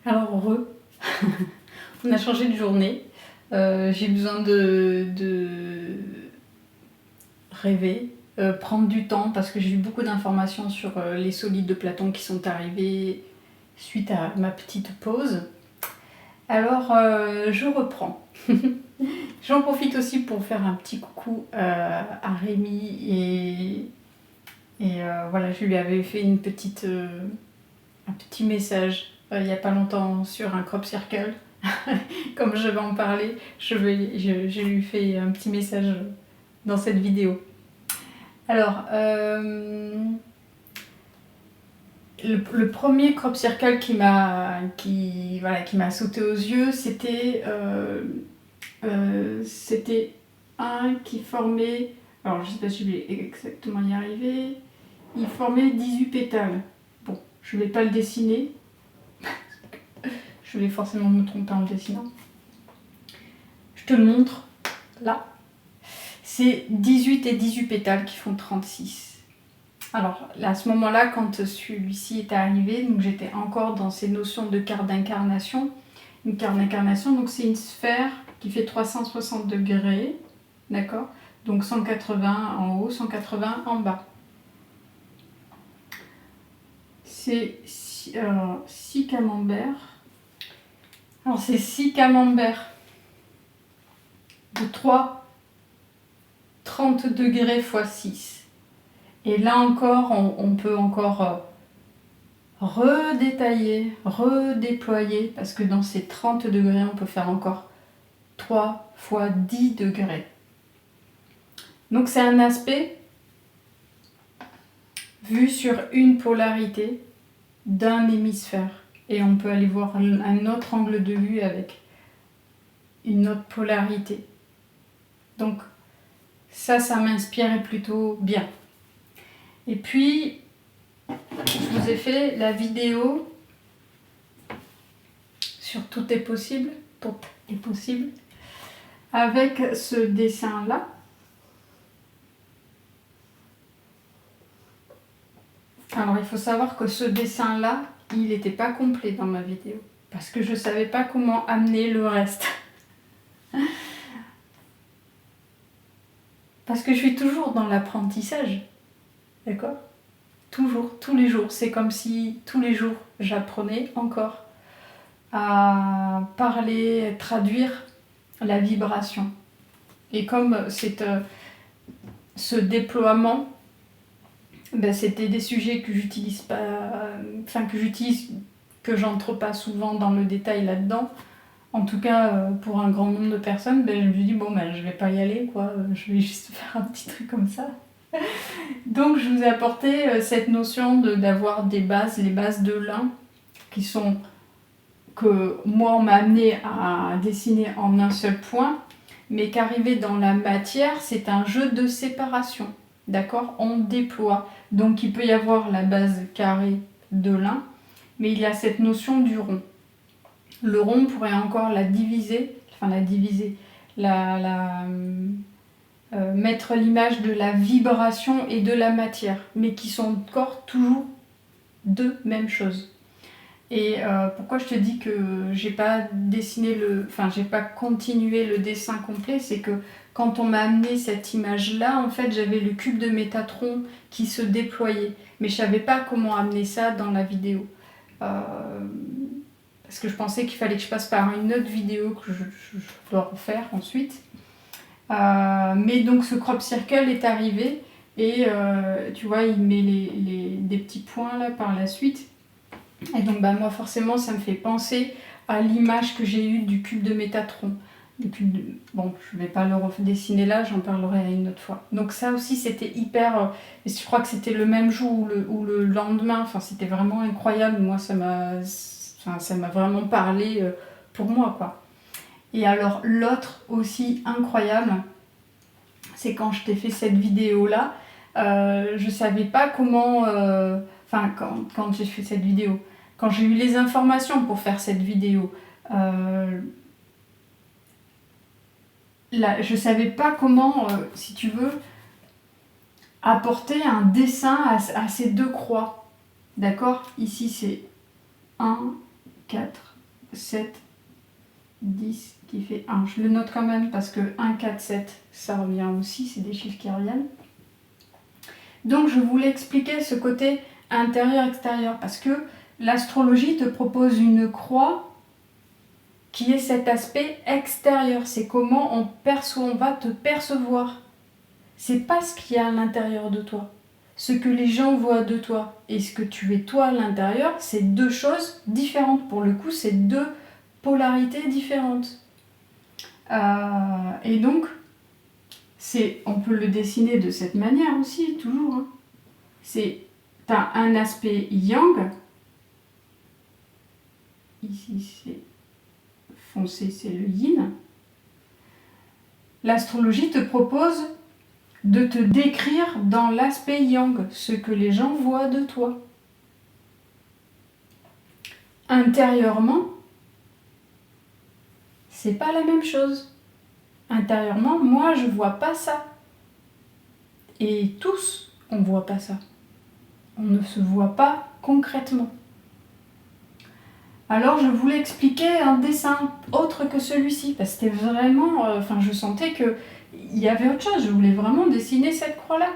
Alors heureux, on a changé de journée. J'ai besoin de rêver, prendre du temps parce que j'ai eu beaucoup d'informations sur les solides de Platon qui sont arrivés suite à ma petite pause. Alors je reprends. J'en profite aussi pour faire un petit coucou à Rémi et voilà, je lui avais fait un petit message il n'y a pas longtemps sur un crop circle. Comme je vais en parler, je lui fais un petit message dans cette vidéo. Alors, le premier crop circle qui m'a sauté aux yeux, c'était un qui formait, alors je ne sais pas si je vais exactement y arriver, il formait 18 pétales. Bon, je ne vais pas le dessiner, je vais forcément me tromper en le dessinant. Je te le montre là. C'est 18 et 18 pétales qui font 36. Alors, à ce moment-là, quand celui-ci est arrivé, donc j'étais encore dans ces notions de carte d'incarnation. Une carte d'incarnation, donc c'est une sphère qui fait 360 degrés, d'accord? Donc 180 en haut, 180 en bas. C'est 6 camemberts. Alors, c'est 6 camemberts de 30 degrés x 6. Et là encore, on peut encore redétailler, redéployer, parce que dans ces 30 degrés, on peut faire encore 3 x 10 degrés. Donc c'est un aspect vu sur une polarité d'un hémisphère. Et on peut aller voir un autre angle de vue avec une autre polarité. Donc ça m'inspirait plutôt bien. Et puis, je vous ai fait la vidéo sur Tout est possible, avec ce dessin-là. Alors, il faut savoir que ce dessin-là, il n'était pas complet dans ma vidéo, parce que je ne savais pas comment amener le reste. Parce que je suis toujours dans l'apprentissage, d'accord ? Toujours, tous les jours. C'est comme si tous les jours, j'apprenais encore à parler, à traduire la vibration. Et comme c'est ce déploiement, ben c'était des sujets que j'utilise pas, que j'entre pas souvent dans le détail là-dedans. En tout cas, pour un grand nombre de personnes, ben, je me dis bon, ben, je vais pas y aller, quoi. Je vais juste faire un petit truc comme ça. Donc, je vous ai apporté cette notion d'avoir des bases, les bases de l'un, qui sont que moi, on m'a amené à dessiner en un seul point, mais qu'arriver dans la matière, c'est un jeu de séparation. D'accord ? On déploie. Donc, il peut y avoir la base carrée de l'un, mais il y a cette notion du rond. Le rond, on pourrait encore mettre l'image de la vibration et de la matière, mais qui sont encore toujours deux mêmes choses. Et pourquoi je te dis que j'ai pas continué le dessin complet, c'est que quand on m'a amené cette image-là, en fait, j'avais le cube de Métatron qui se déployait, mais je savais pas comment amener ça dans la vidéo. Parce que je pensais qu'il fallait que je passe par une autre vidéo que je dois refaire ensuite. Mais donc ce crop circle est arrivé et tu vois, il met des petits points là par la suite. Et donc moi forcément ça me fait penser à l'image que j'ai eue du cube de Métatron. Bon, je vais pas le redessiner là, j'en parlerai une autre fois. Donc ça aussi c'était hyper... je crois que c'était le même jour ou le lendemain, enfin c'était vraiment incroyable. Moi ça m'a vraiment parlé pour moi, quoi. Et alors l'autre aussi incroyable, c'est quand je t'ai fait cette vidéo là, je savais pas comment... quand j'ai fait cette vidéo, quand j'ai eu les informations pour faire cette vidéo, là, je savais pas comment, si tu veux, apporter un dessin à ces deux croix. D'accord ? Ici c'est 1, 4, 7, 10 qui fait 1. Je le note quand même parce que 1, 4, 7, ça revient aussi, c'est des chiffres qui reviennent. Donc je voulais expliquer ce côté intérieur-extérieur parce que l'astrologie te propose une croix qui est cet aspect extérieur. C'est comment on perçoit, on va te percevoir. C'est pas ce qu'il y a à l'intérieur de toi. Ce que les gens voient de toi et ce que tu es toi à l'intérieur, c'est deux choses différentes. Pour le coup, c'est deux polarités différentes. Et donc, on peut le dessiner de cette manière aussi, toujours. Hein. Tu as un aspect yang. Ici, c'est foncé, c'est le yin. L'astrologie te propose de te décrire dans l'aspect yang, ce que les gens voient de toi. Intérieurement, c'est pas la même chose. Intérieurement, moi, je vois pas ça. Et tous, on voit pas ça. On ne se voit pas concrètement. Alors, je voulais expliquer un dessin autre que celui-ci, parce que c'était vraiment... je sentais qu'il y avait autre chose. Je voulais vraiment dessiner cette croix-là.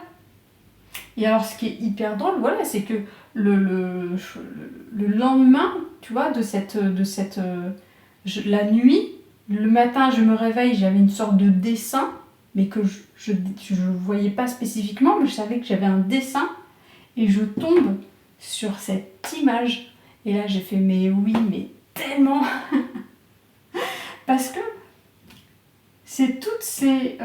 Et alors, ce qui est hyper drôle, voilà, c'est que le lendemain, tu vois, la nuit, le matin, je me réveille, j'avais une sorte de dessin, mais que je ne voyais pas spécifiquement, mais je savais que j'avais un dessin, et je tombe sur cette image. Et là, j'ai fait, mais oui, mais tellement parce que c'est toutes ces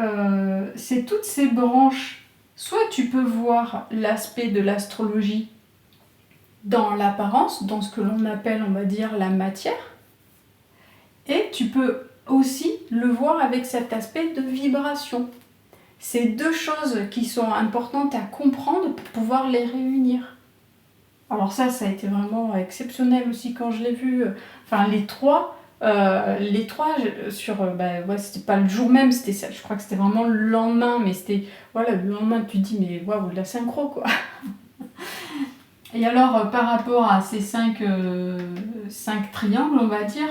branches. Soit tu peux voir l'aspect de l'astrologie dans l'apparence, dans ce que l'on appelle, on va dire, la matière, et tu peux aussi le voir avec cet aspect de vibration. C'est deux choses qui sont importantes à comprendre pour pouvoir les réunir. Alors ça a été vraiment exceptionnel aussi quand je l'ai vu. Enfin, les trois c'était pas le jour même, c'était ça. Je crois que c'était vraiment le lendemain, mais c'était, voilà, le lendemain tu te dis, mais waouh, la synchro quoi. Et alors, par rapport à ces cinq triangles, on va dire,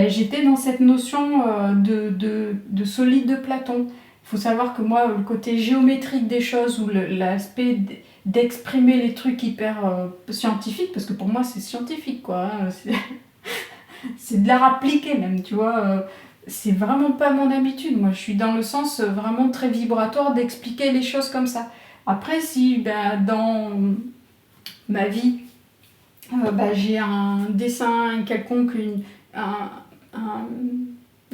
j'étais dans cette notion de solide de Platon. Il faut savoir que moi, le côté géométrique des choses, ou l'aspect d'exprimer les trucs hyper scientifiques, parce que pour moi c'est scientifique quoi, hein, c'est de l'art appliqué même, tu vois, c'est vraiment pas mon habitude. Moi je suis dans le sens vraiment très vibratoire d'expliquer les choses comme ça. Après, si dans ma vie j'ai un dessin quelconque, un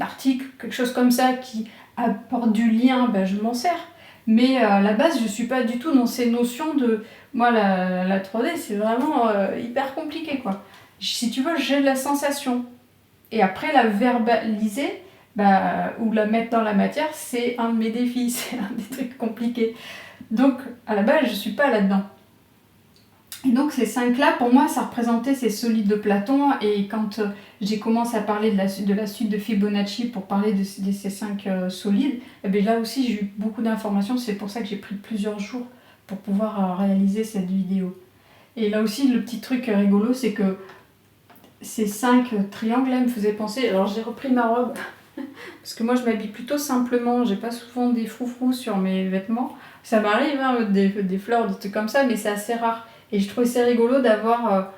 article, quelque chose comme ça qui apporte du lien, je m'en sers. Mais à la base, je ne suis pas du tout dans ces notions de... Moi, la 3D, c'est vraiment hyper compliqué, quoi. Si tu veux, j'ai la sensation. Et après, la verbaliser, ou la mettre dans la matière, c'est un de mes défis, c'est un des trucs compliqués. Donc, à la base, je ne suis pas là-dedans. Et donc, ces 5-là, pour moi, ça représentait ces solides de Platon. Et quand j'ai commencé à parler de la suite de Fibonacci pour parler de ces 5 solides, là aussi, j'ai eu beaucoup d'informations. C'est pour ça que j'ai pris plusieurs jours pour pouvoir réaliser cette vidéo. Et là aussi, le petit truc rigolo, c'est que ces 5 triangles-là me faisaient penser... Alors, j'ai repris ma robe, parce que moi, je m'habille plutôt simplement. J'ai pas souvent des froufrous sur mes vêtements. Ça m'arrive, hein, des fleurs, des trucs comme ça, mais c'est assez rare. Et je trouvais ça rigolo d'avoir,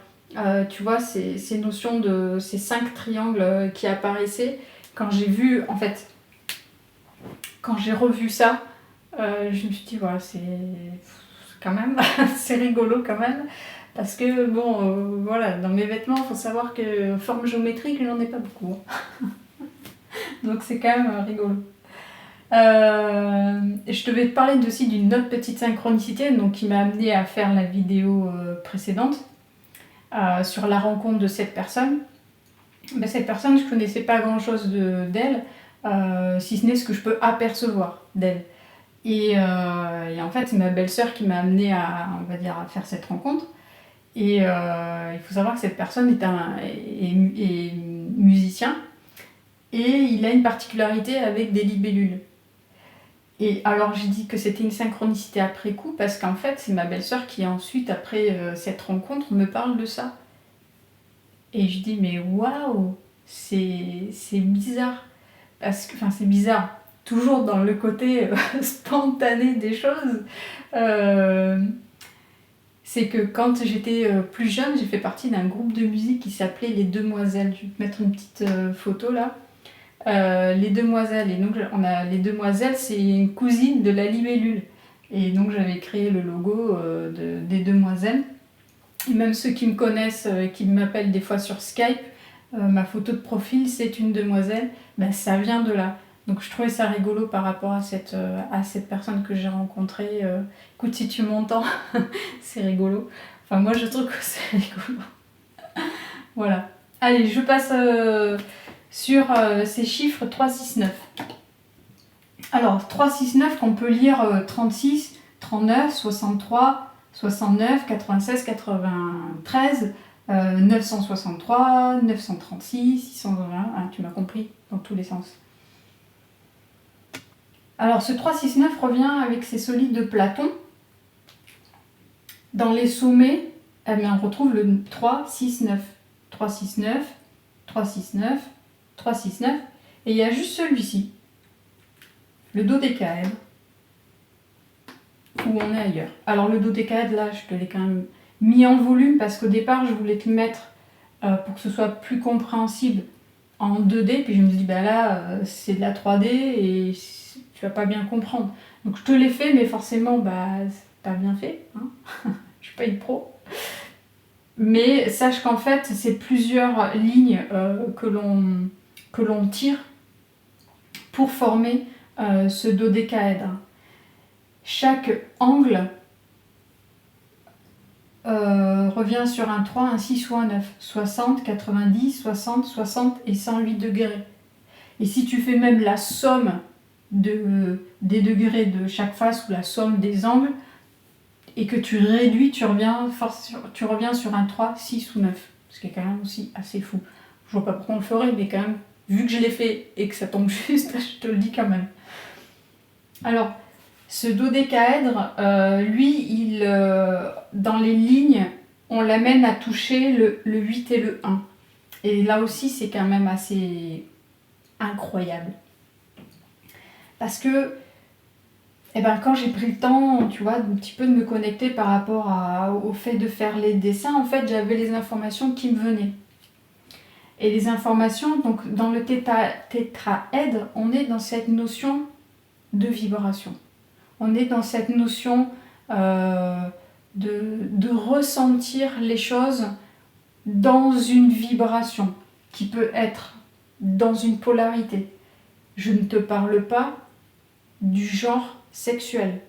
tu vois, ces notions de ces 5 triangles qui apparaissaient. Quand j'ai vu, en fait, quand j'ai revu ça, je me suis dit, voilà, c'est quand même, c'est rigolo quand même. Parce que, bon, voilà, dans mes vêtements, il faut savoir que forme géométrique, j'en ai pas beaucoup. Donc c'est quand même rigolo. Je devais te parler aussi d'une autre petite synchronicité qui m'a amené à faire la vidéo précédente sur la rencontre de cette personne. Cette personne, je ne connaissais pas grand chose d'elle, si ce n'est ce que je peux apercevoir d'elle. Et en fait, c'est ma belle-sœur qui m'a amené à faire cette rencontre. Et il faut savoir que cette personne est musicien, et il a une particularité avec des libellules. Et alors j'ai dit que c'était une synchronicité après coup, parce qu'en fait c'est ma belle-sœur qui ensuite, après cette rencontre, me parle de ça. Et je dis, mais waouh, c'est bizarre. Enfin, c'est bizarre. Toujours dans le côté spontané des choses. C'est que quand j'étais plus jeune, j'ai fait partie d'un groupe de musique qui s'appelait Les Demoiselles. Je vais te mettre une petite photo là. Les Demoiselles. Et donc, Les Demoiselles, c'est une cousine de la Libellule. Et donc, j'avais créé le logo des Demoiselles. Et même ceux qui me connaissent, qui m'appellent des fois sur Skype, ma photo de profil, c'est une demoiselle. Ben, ça vient de là. Donc, je trouvais ça rigolo par rapport à cette personne que j'ai rencontrée. Écoute, si tu m'entends, c'est rigolo. Enfin, moi, je trouve que c'est rigolo. Voilà. Allez, je passe sur ces chiffres 3, 6, 9. Alors, 3, 6, 9, qu'on peut lire 36, 39, 63, 69, 96, 93, 963, 936, 621, ah, tu m'as compris, dans tous les sens. Alors, ce 3, 6, 9 revient avec ces solides de Platon. Dans les sommets, eh bien, on retrouve le 3, 6, 9. 3, 6, 9, 3, 6, 9, 3, 6, 9. Et il y a juste celui-ci, le dodécaèdre, où on est ailleurs. Alors le dodécaèdre, là, je te l'ai quand même mis en volume parce qu'au départ, je voulais te le mettre pour que ce soit plus compréhensible en 2D. Puis je me dis, bah là, c'est de la 3D et tu vas pas bien comprendre. Donc je te l'ai fait, mais forcément, bah, t'as bien fait. Hein. Je suis pas une pro. Mais sache qu'en fait, c'est plusieurs lignes que l'on tire pour former ce dodécaèdre. Chaque angle revient sur un 3, un 6 ou un 9. 60, 90, 60, 60 et 108 degrés. Et si tu fais même la somme des degrés de chaque face ou la somme des angles, et que tu réduis, tu reviens sur un 3, 6 ou 9. Ce qui est quand même aussi assez fou. Je vois pas pourquoi on le ferait, mais quand même, vu que je l'ai fait et que ça tombe juste, je te le dis quand même. Alors, ce dodécaèdre, lui, dans les lignes, on l'amène à toucher le 8 et le 1. Et là aussi, c'est quand même assez incroyable. Parce que, quand j'ai pris le temps, tu vois, un petit peu de me connecter par rapport au fait de faire les dessins, en fait, j'avais les informations qui me venaient. Et les informations, donc dans le tétraèdre, on est dans cette notion de vibration. On est dans cette notion de ressentir les choses dans une vibration qui peut être dans une polarité. Je ne te parle pas du genre sexuel.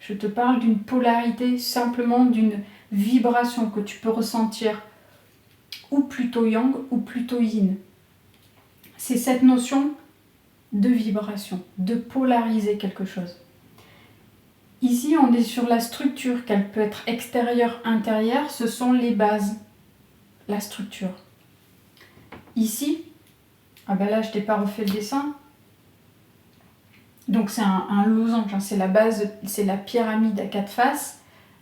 Je te parle d'une polarité, simplement d'une vibration que tu peux ressentir ou plutôt yang ou plutôt yin. C'est cette notion de vibration, de polariser quelque chose. Ici, on est sur la structure, qu'elle peut être extérieure, intérieure, ce sont les bases, la structure. Ici, là, je t'ai pas refait le dessin. Donc c'est un losange, hein, c'est la base, c'est la pyramide à 4 faces,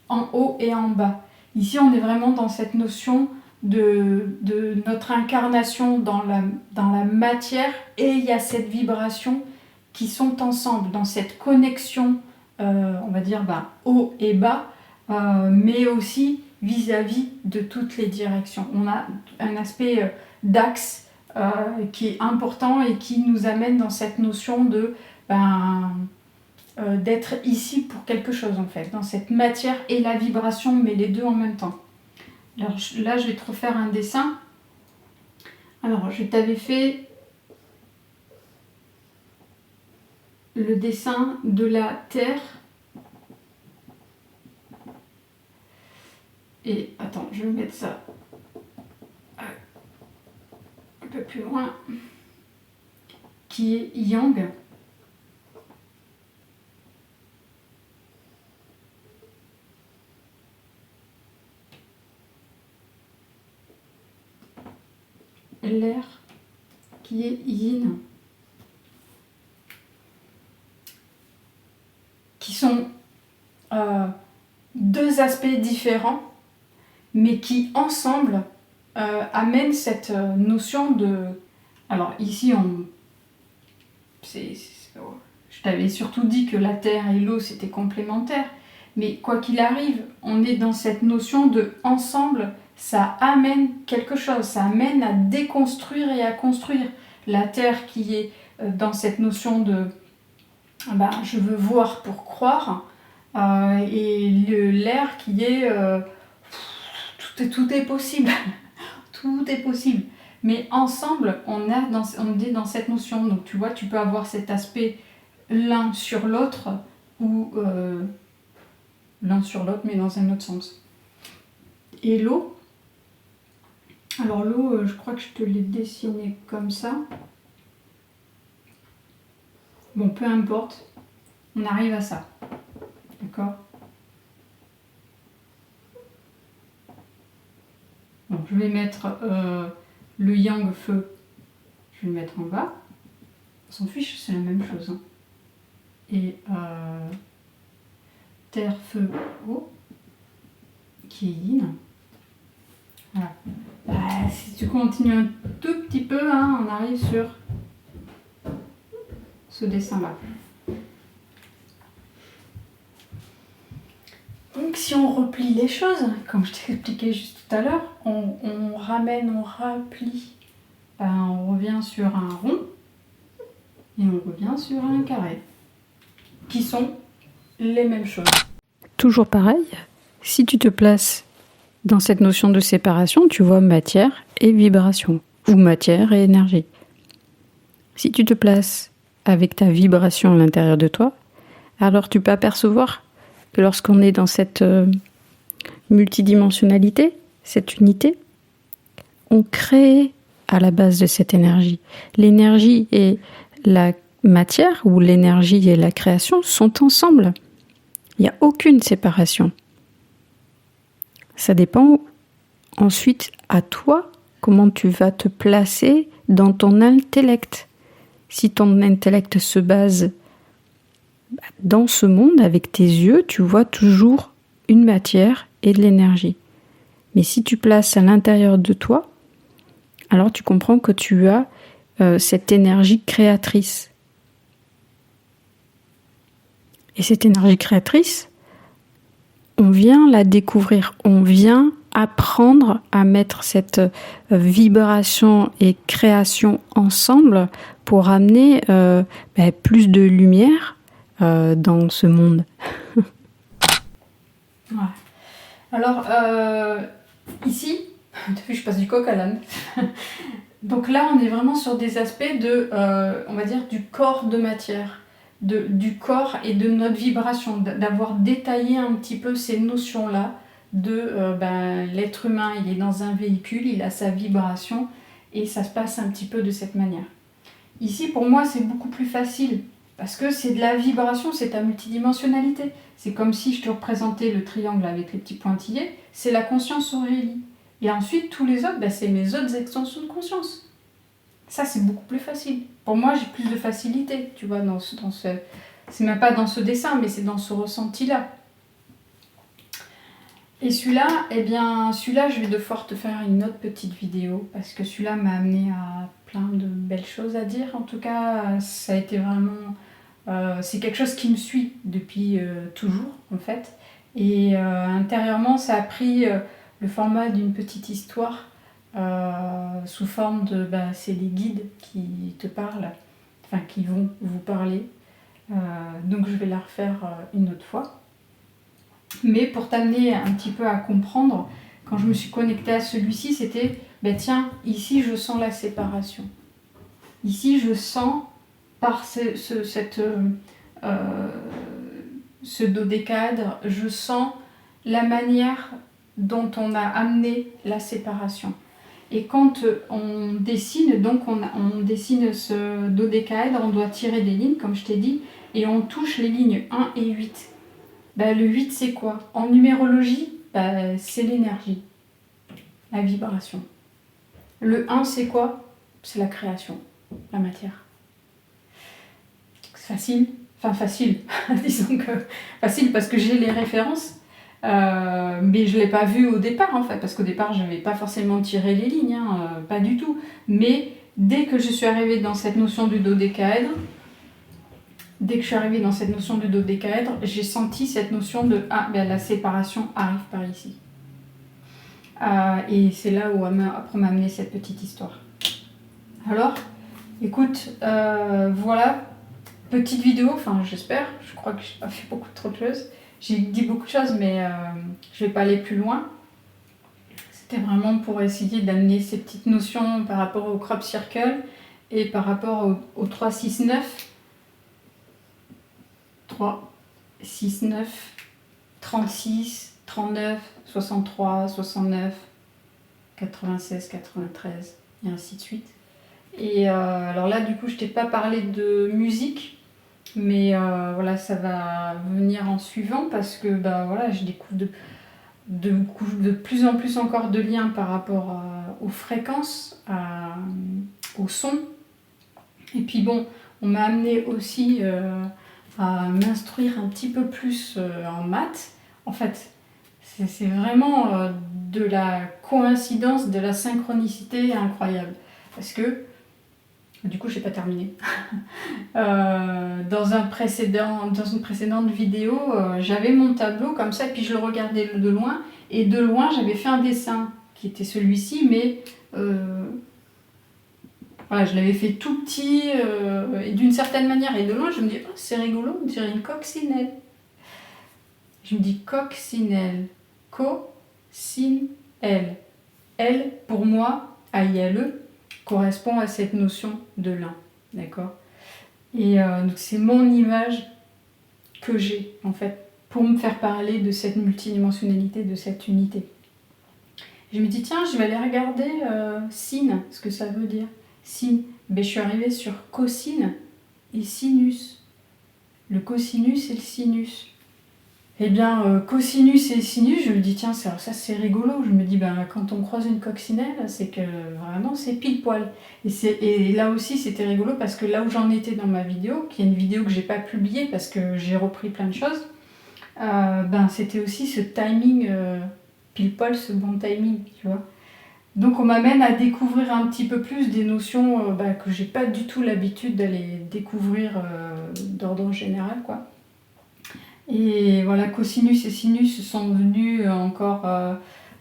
en haut et en bas. Ici, on est vraiment dans cette notion de notre incarnation dans la matière, et il y a cette vibration qui sont ensemble, dans cette connexion, on va dire haut et bas, mais aussi vis-à-vis de toutes les directions. On a un aspect d'axe qui est important et qui nous amène dans cette notion de d'être ici pour quelque chose, en fait, dans cette matière et la vibration, mais les deux en même temps. Alors là, je vais te refaire un dessin. Alors, je t'avais fait le dessin de la Terre. Et attends, je vais mettre ça un peu plus loin. Qui est Yang. L'air qui est yin, qui sont deux aspects différents, mais qui ensemble amène cette notion de... Alors ici, je t'avais surtout dit que la terre et l'eau, c'était complémentaire. Mais quoi qu'il arrive, on est dans cette notion de ensemble, ça amène quelque chose, ça amène à déconstruire et à construire. La terre qui est dans cette notion de je veux voir pour croire, et l'air qui est tout est possible, tout est possible. Mais ensemble, on est dans cette notion. Donc tu vois, tu peux avoir cet aspect l'un sur l'autre ou l'un sur l'autre, mais dans un autre sens. Et l'eau, alors l'eau, je crois que je te l'ai dessiné comme ça. Bon, peu importe, on arrive à ça. D'accord ? Bon, je vais mettre le yang feu, je vais le mettre en bas. On s'en fiche, c'est la même chose. Hein. Et terre, feu, eau, qui est yin. Voilà. Si tu continues un tout petit peu, hein, on arrive sur ce dessin-là. Donc si on replie les choses, comme je t'ai expliqué juste tout à l'heure, on replie, on revient sur un rond et on revient sur un carré, qui sont les mêmes choses. Toujours pareil, si tu te places dans cette notion de séparation, tu vois matière et vibration, ou matière et énergie. Si tu te places avec ta vibration à l'intérieur de toi, alors tu peux apercevoir que lorsqu'on est dans cette multidimensionnalité, cette unité, on crée à la base de cette énergie. L'énergie et la matière, ou l'énergie et la création, sont ensemble. Il n'y a aucune séparation. Ça dépend ensuite à toi comment tu vas te placer dans ton intellect. Si ton intellect se base dans ce monde, avec tes yeux, tu vois toujours une matière et de l'énergie. Mais si tu places à l'intérieur de toi, alors tu comprends que tu as cette énergie créatrice. Et cette énergie créatrice, on vient la découvrir, on vient apprendre à mettre cette vibration et création ensemble pour amener plus de lumière dans ce monde. Ouais. Alors, ici, je passe du coq à l'âne. Donc là, on est vraiment sur des aspects de, on va dire, du corps de matière, du corps et de notre vibration, d'avoir détaillé un petit peu ces notions-là de l'être humain, il est dans un véhicule, il a sa vibration et ça se passe un petit peu de cette manière. Ici, pour moi, c'est beaucoup plus facile parce que c'est de la vibration, c'est ta multidimensionnalité. C'est comme si je te représentais le triangle avec les petits pointillés, c'est la conscience Aurélie. Et ensuite, tous les autres, c'est mes autres extensions de conscience. Ça, c'est beaucoup plus facile. Pour moi, j'ai plus de facilité, tu vois, c'est même pas dans ce dessin, mais c'est dans ce ressenti-là. Et celui-là, je vais devoir te faire une autre petite vidéo, parce que celui-là m'a amené à plein de belles choses à dire. En tout cas, ça a été vraiment... c'est quelque chose qui me suit depuis toujours, en fait. Et intérieurement, ça a pris le format d'une petite histoire, sous forme de... c'est les guides qui te parlent, enfin qui vont vous parler. Donc je vais la refaire une autre fois. Mais pour t'amener un petit peu à comprendre, quand je me suis connectée à celui-ci, c'était, tiens, ici je sens la séparation. Ici je sens, par ce dodécadre, je sens la manière dont on a amené la séparation. Et quand on dessine, donc on dessine ce dodécaèdre, on doit tirer des lignes, comme je t'ai dit, et on touche les lignes 1 et 8. Le 8, c'est quoi? En numérologie, c'est l'énergie, la vibration. Le 1, c'est quoi? C'est la création, la matière. C'est facile. Enfin, facile. Disons que facile parce que j'ai les références. Mais je ne l'ai pas vu au départ en fait, parce qu'au départ je n'avais pas forcément tiré les lignes, hein, pas du tout. Mais dès que je suis arrivée dans cette notion du dodécaèdre, j'ai senti cette notion de « Ah, ben, la séparation arrive par ici ». Et c'est là où après m'a amené cette petite histoire. Alors, écoute, voilà, petite vidéo, enfin j'espère, je crois que j'ai pas fait beaucoup trop de choses. J'ai dit beaucoup de choses, mais je vais pas aller plus loin. C'était vraiment pour essayer d'amener ces petites notions par rapport au crop circle et par rapport au 3, 6, 9. 3, 6, 9, 36, 39, 63, 69, 96, 93, et ainsi de suite. Et alors là, du coup, je t'ai pas parlé de musique, mais voilà, ça va venir en suivant parce que bah, voilà, je découvre de plus en plus encore de liens par rapport aux fréquences, au son. Et puis bon, on m'a amené aussi à m'instruire un petit peu plus en maths. En fait, c'est vraiment de la coïncidence, de la synchronicité incroyable. Parce que, du coup, j'ai pas terminé. Dans une précédente vidéo, j'avais mon tableau comme ça, et puis je le regardais de loin. Et de loin, j'avais fait un dessin qui était celui-ci, mais voilà, je l'avais fait tout petit et d'une certaine manière. Et de loin, je me dis, oh, c'est rigolo, on dirait une coccinelle. Je me dis coccinelle, co-sin-elle. Elle, pour moi, A-I-L-E, correspond à cette notion de l'un. D'accord? Et donc c'est mon image que j'ai, en fait, pour me faire parler de cette multidimensionnalité, de cette unité. Je me dis, tiens, je vais aller regarder sin, ce que ça veut dire. Sin, ben, je suis arrivée sur cosine et sinus. Le cosinus et le sinus. Eh bien, cosinus et sinus, je me dis, tiens, ça c'est rigolo. Je me dis, ben, quand on croise une coccinelle, c'est que vraiment c'est pile poil. Et là aussi, c'était rigolo parce que là où j'en étais dans ma vidéo, qui est une vidéo que j'ai pas publiée parce que j'ai repris plein de choses, ben, c'était aussi ce timing, pile poil, ce bon timing, tu vois. Donc on m'amène à découvrir un petit peu plus des notions que j'ai pas du tout l'habitude d'aller découvrir d'ordre général, quoi. Et voilà, cosinus et sinus sont venus encore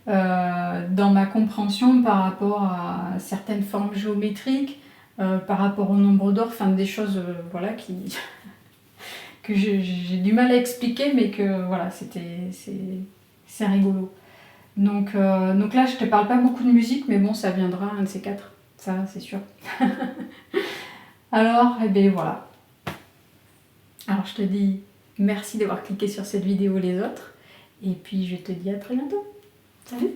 dans ma compréhension par rapport à certaines formes géométriques, par rapport au nombre d'or, enfin des choses voilà, que j'ai du mal à expliquer, mais que voilà, c'est rigolo. Donc là, je te parle pas beaucoup de musique, mais bon, ça viendra, un de ces quatre, ça c'est sûr. Alors, eh bien voilà. Alors je te dis merci d'avoir cliqué sur cette vidéo les autres, et puis je te dis à très bientôt. Salut!